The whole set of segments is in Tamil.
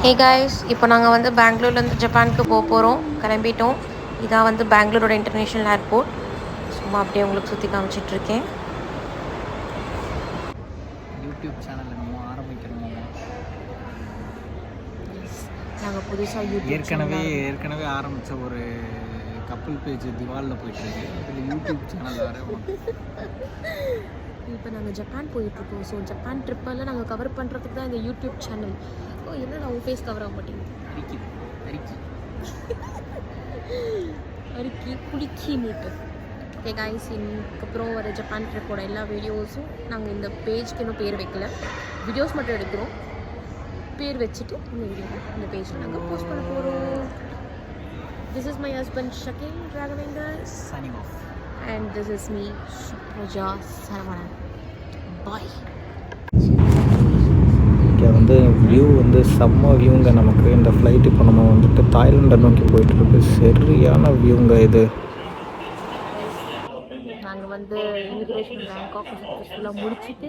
ஹே காய்ஸ், இப்போ நாங்கள் வந்து பெங்களூர்லேருந்து ஜப்பானுக்கு போகிறோம். கிளம்பிட்டோம். இதான் வந்து பெங்களூரோட இன்டர்நேஷ்னல் ஏர்போர்ட். சும்மா அப்படியே உங்களுக்கு சுற்றி காமிச்சிட்ருக்கேன். யூடியூப் சேனல் நம்ம ஆரம்பிக்கணுமா? நாங்கள் புதுசாக ஏற்கனவே ஆரம்பித்த ஒரு கப்பல் பேஜ் திவாலில் போயிட்டுருக்கு. இதில் யூடியூப் சேனல் வேறு. இப்போ நாங்கள் ஜப்பான் போயிட்டுருக்கோம். ஸோ ஜப்பான் ட்ரிப்பெல்லாம் நாங்கள் கவர் பண்ணுறதுக்கு தான் இந்த யூடியூப் சேனல். ஓ, என்ன நான் உன் ஃபேஸ் கவர் ஆக மாட்டேங்குது. அரிக்கி குளிக்கி நீட்டு. ஓகே காய்ஸ், இதுக்கப்புறம் வர ஜப்பான் ட்ரிப்போட எல்லா வீடியோஸும் நாங்கள் இந்த பேஜ்க்கு இன்னும் பேர் வைக்கல. வீடியோஸ் மட்டும் எடுக்கிறோம். பேர் வச்சுட்டு இந்த பேஜில் நாங்கள் போஸ்ட் பண்ண போகிறோம். This is my husband Shakil Raghavendra signing off. And this is me Supraja Saravanan. Bye. இங்கே வந்து வியூ வந்து செம்ம வியூங்க. நமக்கு இந்த ஃப்ளைட் இப்போ நம்ம வந்துட்டு தாய்லாண்டை நோக்கி போயிட்டுருக்கு. சரியான வியூங்க இது. நாங்கள் வந்து இமிக்ரேஷன் பேங்காக் சக்ஸஸ்ஃபுல்லாக முடிச்சுட்டு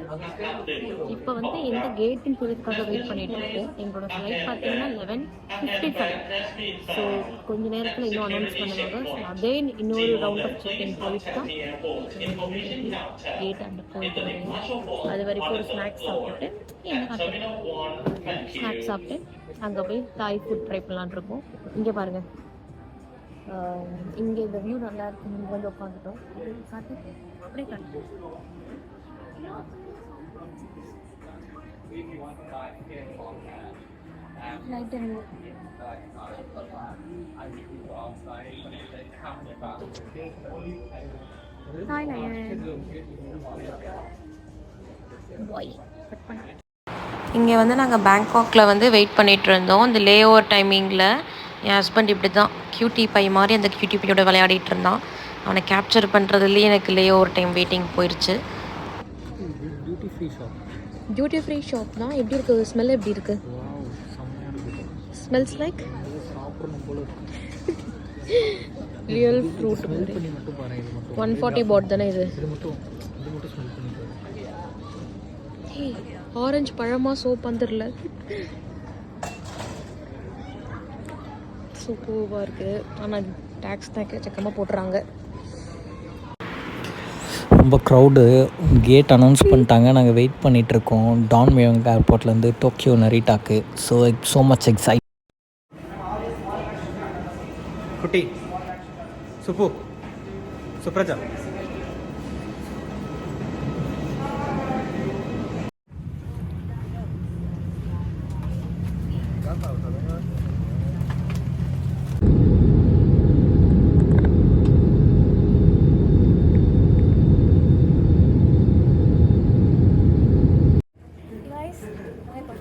இப்போ வந்து எந்த கேட்டுன்னு சொல்லிட்டுக்காக வெயிட் பண்ணிகிட்டு இருக்கோம். எங்களோட ஃப்ளைட் பார்த்தீங்கன்னா 11:55. ஸோ கொஞ்ச நேரத்தில் இன்னும் அனௌன்ஸ் பண்ணுவாங்க. ஸோ அதே இன்னொரு ரவுண்ட் ஆஃப் செக்கிங் போயிட்டு தான் கேட் அந்த போயிட்டு வருவோம். அது வரைக்கும் ஒரு ஸ்நாக்ஸ் சாப்பிட்டு ஸ்நாக்ஸ் சாப்பிட்டு அங்கே போய் தாய் ஃபுட் ட்ரை பண்ணலான் இருக்கோம். இங்கே பாருங்கள், இங்கே இந்த வியூ நல்லா இருக்கு. இங்கே வந்து உட்காந்துட்டோம். காட்டு, அப்படியே காட்டு. இங்கே வந்து நாங்கள் பேங்காக்கில் வந்து வெயிட் பண்ணிகிட்டு இருந்தோம். இந்த லே ஓவர் டைமிங்கில் என் ஹஸ்பண்ட் இப்படி தான் கியூட்டி பை மாதிரி அந்த கியூட்டி பையோட விளையாடிட்டு இருந்தான். அவனை கேப்சர் பண்ணுறதுலேயே எனக்கு லே ஓவர் டைம் வெயிட்டிங் போயிடுச்சு. டியூட்டி ஃப்ரீ ஷாப் தான். எப்படி இருக்குது? ஸ்மெல் எப்படி இருக்குது? Smells like real fruit. 140 பாட் தானே இது? ஆரஞ்சு பழமா சோப் வந்துடல. சூப்பராக இருக்குது. ஆனால் டேக்ஸ் தான் எக்கச்சக்கமாக போட்டுறாங்க. ரொம்ப க்ரௌடு. கேட் அனௌன்ஸ் பண்ணிட்டாங்க. நாங்கள் வெயிட் பண்ணிகிட்ருக்கோம் டான்மியோங் ஏர்போர்ட்லேருந்து டோக்கியோ நரிட்டாக்கு. So much excite. குட்டி Subbu Suprajaa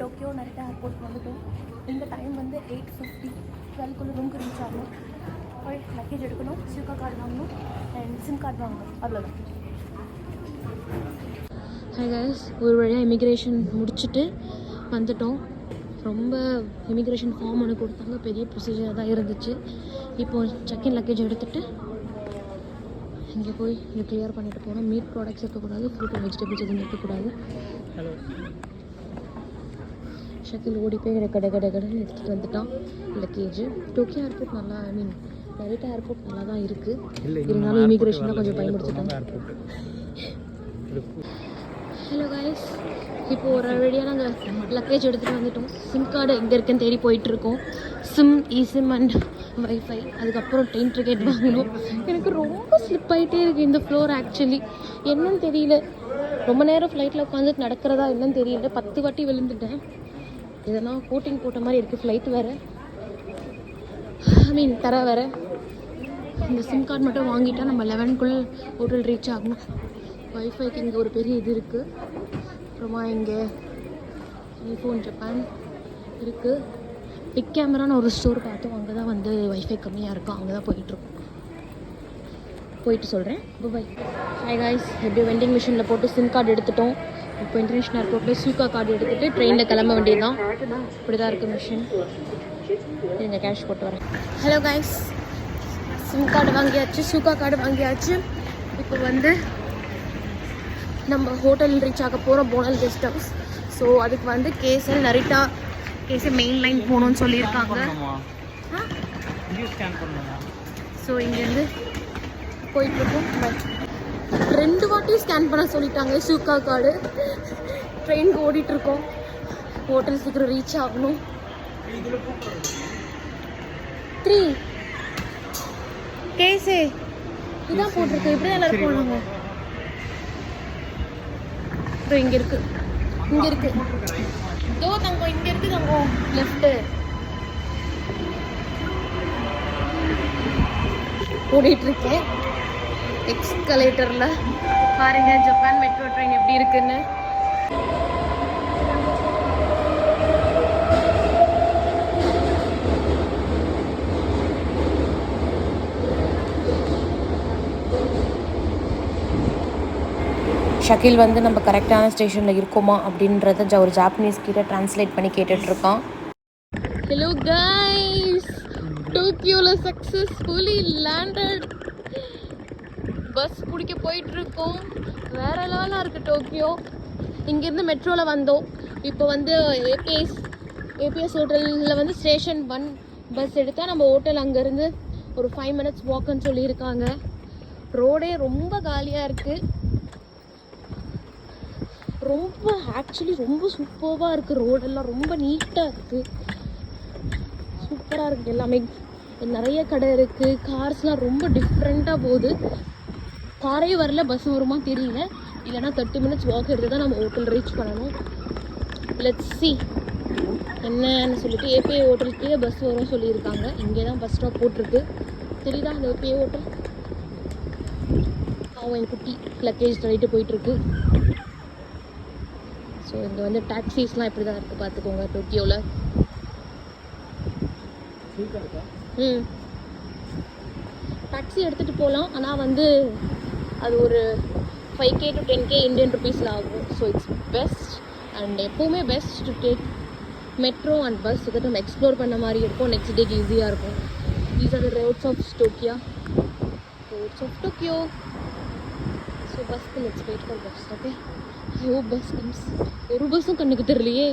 Tokyo Narita airport வந்துட்டோம். இந்த டைம் வந்து 8:50. 12 ரூமுக்கு ரீச் ஆகணும். போய் லக்கேஜ் எடுக்கணும், சில்கா கார்டு வாங்கணும் அண்ட் சிம் கார்டு வாங்கணும். அவ்வளோதான். ஹாய் காய்ஸ், ஒரு வழியாக இமிக்ரேஷன் முடிச்சுட்டு வந்துட்டோம். ரொம்ப இமிக்ரேஷன் ஃபார்ம் ஒன்று கொடுத்தாங்க. பெரிய ப்ரொசீஜராக தான் இருந்துச்சு. இப்போது செக்இன் லக்கேஜ் எடுத்துகிட்டு இங்கே போய் இங்கே கிளியர் பண்ணிட்டு போகணும். மீட் ப்ராடக்ட்ஸ் இருக்கக்கூடாது, ஃப்ரூட் அண்ட் வெஜிடபிள்ஸ் எதுவும் இருக்கக்கூடாது. ஹலோ ஷக்கில் ஓடி போய் கடைன்னு எடுத்துகிட்டு வந்துட்டான் லக்கேஜ். டோக்கியோ ஏர்போர்ட் நல்லா, ஐ மீன் நரிட்டா ஏர்போர்ட் நல்லா தான் இருக்குது. இருந்தாலும் இமிக்ரேஷன் தான் கொஞ்சம் பயன்படுத்திட்டாங்க. ஹலோ காய்ஸ், இப்போது ஒரு வழியாக நாங்கள் லக்கேஜ் எடுத்துகிட்டு வந்துட்டோம். சிம் கார்டு எங்கே இருக்குன்னு தேடி போயிட்டுருக்கோம். இசிம் அண்ட் வைஃபை, அதுக்கப்புறம் ட்ரெயின் டிக்கெட் வாங்கணும். எனக்கு ரொம்ப ஸ்லிப் ஆகிட்டே இருக்குது இந்த ஃப்ளோர். ஆக்சுவலி என்னன்னு தெரியல, ரொம்ப நேரம் ஃப்ளைட்டில் உட்காந்துட்டு நடக்கிறதா என்னன்னு தெரியல. 10 வாட்டி விழுந்துட்டேன். இதெல்லாம் கோட்டிங் போட்ட மாதிரி இருக்குது. ஃப்ளைட் வேறு, ஐ மீன் தர வேறு. இந்த சிம் கார்டு மட்டும் வாங்கிட்டால் நம்ம 11க்குள்ளே ஹோட்டல் ரீச் ஆகணும். வைஃபைக்கு இங்கே ஒரு பெரிய இது இருக்குது. அப்புறமா இங்கே ஐஃபோன் ஜப்பான் இருக்குது. பிக் கேமரான்னு ஒரு ஸ்டோர் பார்த்தோம். அங்கே தான் வந்து வைஃபை கம்மியாக இருக்கும். அங்கே தான் போயிட்டுருக்கோம். போயிட்டு சொல்கிறேன். பாய். ஹாய் காய்ஸ், எப்படி வெண்டிங் மிஷினில் போட்டு சிம் கார்டு எடுத்துட்டோம். இப்போ இன்டர்நேஷ்னல் ஏர்போர்ட்டில் சூக்கா கார்டு எடுத்துகிட்டு ட்ரெயினில் கிளம்ப வேண்டியது தான். இப்படி தான் இருக்குது மிஷின். நீங்கள் கேஷ் போட்டு வரேன். ஹலோ காய்ஸ், சிம் கார்டு வாங்கியாச்சு, சூக்கா கார்டு வாங்கியாச்சு. இப்போ வந்து நம்ம ஹோட்டல் ரீச் ஆக போகிறோம், போனல் கெஸ்ட் ஹவுஸ். ஸோ அதுக்கு வந்து கேசல் நரிட்டா கேஸே மெயின் லைன் போகணும்னு சொல்லியிருக்காங்க. ஸோ இங்கேருந்து போயிட்டுருக்கோம். பட் 2 வாட்டியும் ஸ்கேன் பண்ண சொல்லிட்டாங்க. சூக்கா கார்டு ட்ரெயினுக்கு ஓடிட்டுருக்கோம். ஹோட்டல் சீக்கிரம் ரீச் ஆகணும். 3 கேஸே இதான் போட்டிருக்கு. இப்படி தான் எல்லாரும் போனாங்க. இதோ இங்கே இருக்கு, இங்கே இருக்கு. இதோ தங்கம் இங்கே இருக்கு தங்கம். லெஃப்ட்டு ஓடிட்டு இருக்கேன். எக்ஸ்கலேட்டரில் பாருங்க ஜப்பான் மெட்ரோ ட்ரெயின் எப்படி இருக்குன்னு. ஷகில் வந்து நம்ம கரெக்டான ஸ்டேஷனில் இருக்கோமா அப்படின்றத ஒரு ஜாப்பனீஸ் கிட்ட ட்ரான்ஸ்லேட் பண்ணி கேட்டுட்ருக்கான். ஹலோ கைஸ், டோக்கியோவில் சக்ஸஸ்ஃபுல்லி லேண்டட். பஸ் பிடிக்க போயிட்டுருக்கோம். வேறு லெவலாக இருக்குது டோக்கியோ. இங்கேருந்து மெட்ரோவில் வந்தோம். இப்போ வந்து ஏபிஎஸ் ஹோட்டலில் வந்து ஸ்டேஷன் 1 பஸ் எடுத்தால் நம்ம ஹோட்டல் அங்கேருந்து ஒரு 5 minutes வாக்குன்னு சொல்லியிருக்காங்க. ரோடே ரொம்ப காலியாக இருக்குது. ரொம்ப ஆக்சுவலி ரொம்ப சூப்பராக இருக்குது. ரோடெல்லாம் ரொம்ப நீட்டாக இருக்குது. சூப்பராக இருக்குது. எல்லாமே நிறைய கடை இருக்குது. கார்ஸ்லாம் ரொம்ப டிஃப்ரெண்ட்டாக போகுது. காரே வரல, பஸ் வருமா தெரியல. இல்லைனா 30 minutes வாக் எடுத்து தான் நம்ம ஹோட்டல் ரீச் பண்ணணும். லெட்ஸ் சி என்னன்னு சொல்லிட்டு. ஏபிஐ ஹோட்டலுக்கே பஸ் வரும் சொல்லியிருக்காங்க. இங்கே தான் பஸ் ஸ்டாப் போட்டிருக்கு. தெரியுதா அந்த ஏபிஐ ஹோட்டல்? அவன் என் குட்டி லக்கேஜ் தள்ளிட்டு போயிட்டுருக்கு. ஸோ இங்கே வந்து டாக்ஸிஸ்லாம் இப்படி தான் இருக்குது பார்த்துக்கோங்க டோக்கியோவில். டாக்ஸி எடுத்துகிட்டு போகலாம். ஆனால் வந்து அது ஒரு 5K to 10K இந்தியன் ருபீஸில் ஆகும். ஸோ இட்ஸ் பெஸ்ட் அண்ட் எப்போவுமே best to take metro and bus. இதை நம்ம எக்ஸ்ப்ளோர் பண்ண மாதிரி இருக்கும். நெக்ஸ்ட் டேக்கு ஈஸியாக இருக்கும். These are the roads of Tokyo. So பஸ்க்கு let's wait for bus. Okay, I hope bus comes. ஒரு பஸ்ஸும் கண்ணுக்கு தெரியலையே.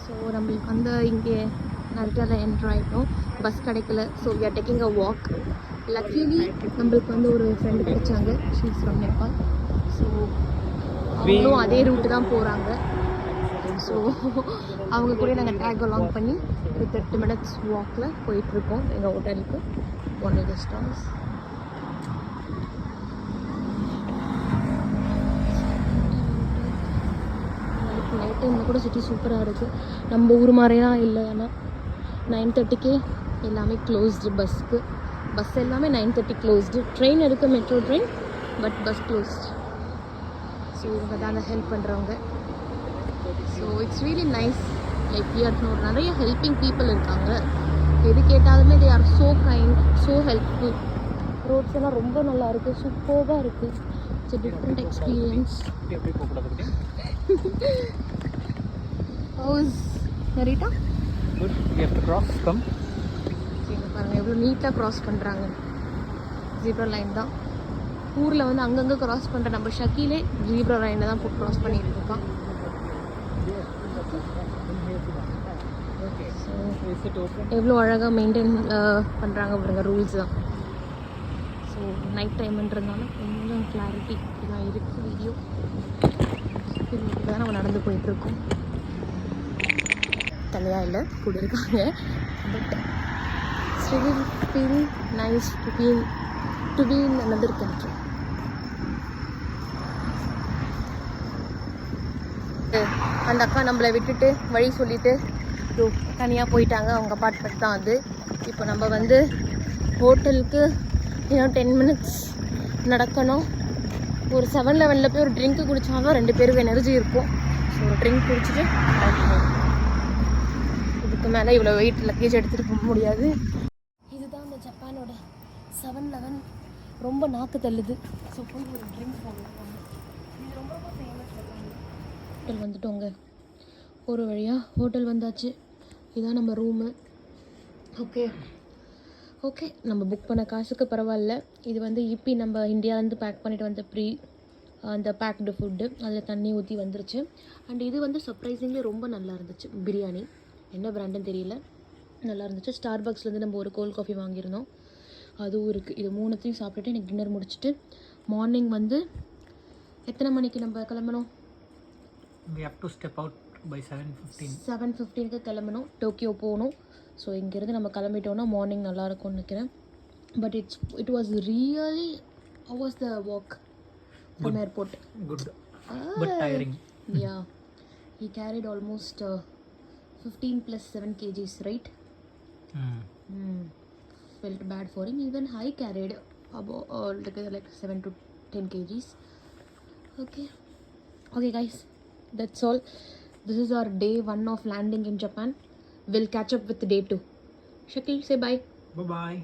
ஸோ நம்மளுக்கு வந்து இங்கே நரிட்டாவில் என்ட்ரு ஆகிட்டோம். பஸ் கிடைக்கல. So we are taking a walk. Luckily நம்மளுக்கு வந்து ஒரு ஃப்ரெண்டு கிடைச்சாங்க. She is from Nepal. So அவங்களும் அதே ரூட்டு தான் போகிறாங்க. ஸோ அவங்க கூட நாங்கள் டேக் அலாங் பண்ணி ஒரு 30 minutes வாக்கில் போயிட்டுருக்கோம் எங்கள் ஹோட்டலுக்கு. One of the stars. Night டைமில் கூட சிட்டி சூப்பராக இருக்குது. நம்ம ஊர் மாதிரிலாம் இல்லை. ஆனால் 9:30க்கே எல்லாமே க்ளோஸ்டு. பஸ் எல்லாமே 9:30 க்ளோஸ்டு. ட்ரெயின் இருக்குது, metro train. But bus closed. So இவங்க தான் ஹெல்ப் பண்ணுறவங்க. So it's really nice. Like நிறைய ஹெல்பிங் பீப்புள் இருக்காங்க. எது கேட்டாலுமே they are so kind, so helpful. Roads எல்லாம் ரொம்ப நல்லா இருக்குது. சூப்பராக இருக்குது. It's a different experience. How's Narita? Good. We have to cross. Come. பாருங்கள் எவ்வளோ நீட்டாக க்ராஸ் பண்ணுறாங்க. ஜீப்ரா லைன் தான். ஊரில் வந்து அங்கங்கே க்ராஸ் பண்ணுற நம்ம ஷக்கீலே ஜீப்ரா லைனை தான் போட்டு க்ராஸ் பண்ணிட்டு இருக்கான். எவ்வளோ அழகாக மெயின்டைன் பண்ணுறாங்க பாருங்க. ரூல்ஸ் தான். ஸோ நைட் டைம்ன்றதுனால கொஞ்சம் கிளாரிட்டி இதெல்லாம் இருக்குது. வீடியோ தான் நம்ம நடந்து போயிட்டுருக்கோம். தனியாக இல்லை, கூட இருக்காங்க. But it's really nice to be in another country. அந்த அக்கா நம்மளை விட்டுட்டு வழி சொல்லிவிட்டு தனியாக போயிட்டாங்க. அவங்க அப்பார்ட்மெண்ட் தான் அது. இப்போ நம்ம வந்து ஹோட்டலுக்கு இன்னும் 10 minutes நடக்கணும். ஒரு 7-Eleven போய் ஒரு ட்ரிங்க்கு குடித்தாலும் 2 பேருக்கு எனர்ஜி இருக்கும். ஸோ ஒரு ட்ரிங்க் குடிச்சிட்டு இதுக்கு மேலே இவ்வளோ வெயிட் லக்கேஜ் எடுத்துகிட்டு போக முடியாது. இதுதான் இந்த ஜப்பானோட 7-Eleven. ரொம்ப நாக்கு தள்ளுது. ஸோ போய் ஒரு ட்ரிங்க் போகணும். இது ரொம்ப ரொம்ப ஃபேமஸ். ஹோட்டல் வந்துட்டோங்க. ஒரு வழியாக ஹோட்டல் வந்தாச்சு. இதுதான் நம்ம ரூமு. ஓகே நம்ம புக் பண்ண காசுக்கு பரவாயில்ல. இது வந்து நம்ம இந்தியாவிலேருந்து பேக் பண்ணிட்டு வந்த அந்த பேக்டு ஃபுட்டு அதில் தண்ணி ஊற்றி வந்துருச்சு. அண்ட் இது வந்து சர்ப்ரைசிங்லி ரொம்ப நல்லா இருந்துச்சு. பிரியாணி என்ன பிராண்டுன்னு தெரியல, நல்லா இருந்துச்சு. ஸ்டார்பக்ஸ்லேருந்து நம்ம ஒரு கோல்ட் காஃபி வாங்கியிருந்தோம், அதுவும் இருக்குது. இது 3த்தையும் சாப்பிட்டுட்டு எனக்கு டின்னர் முடிச்சுட்டு மார்னிங் வந்து எத்தனை மணிக்கு நம்ம கிளம்பணும்? We have to step out by 7:15. 7:15க்கு கிளம்பணும், டோக்கியோ போகணும். ஸோ இங்கேருந்து நம்ம கிளம்பிட்டோன்னா மார்னிங் நல்லாயிருக்கும்னு நினைக்கிறேன். But it was really how was the walk from airport? Good, but tiring. Yeah, he carried almost 15 plus 7 kgs, right? Felt bad for him. Even I carried about like 7 to 10 kgs. Okay guys, that's all. This is our day 1 of landing in Japan. We'll catch up with day 2. Shakil, say bye. Bye bye.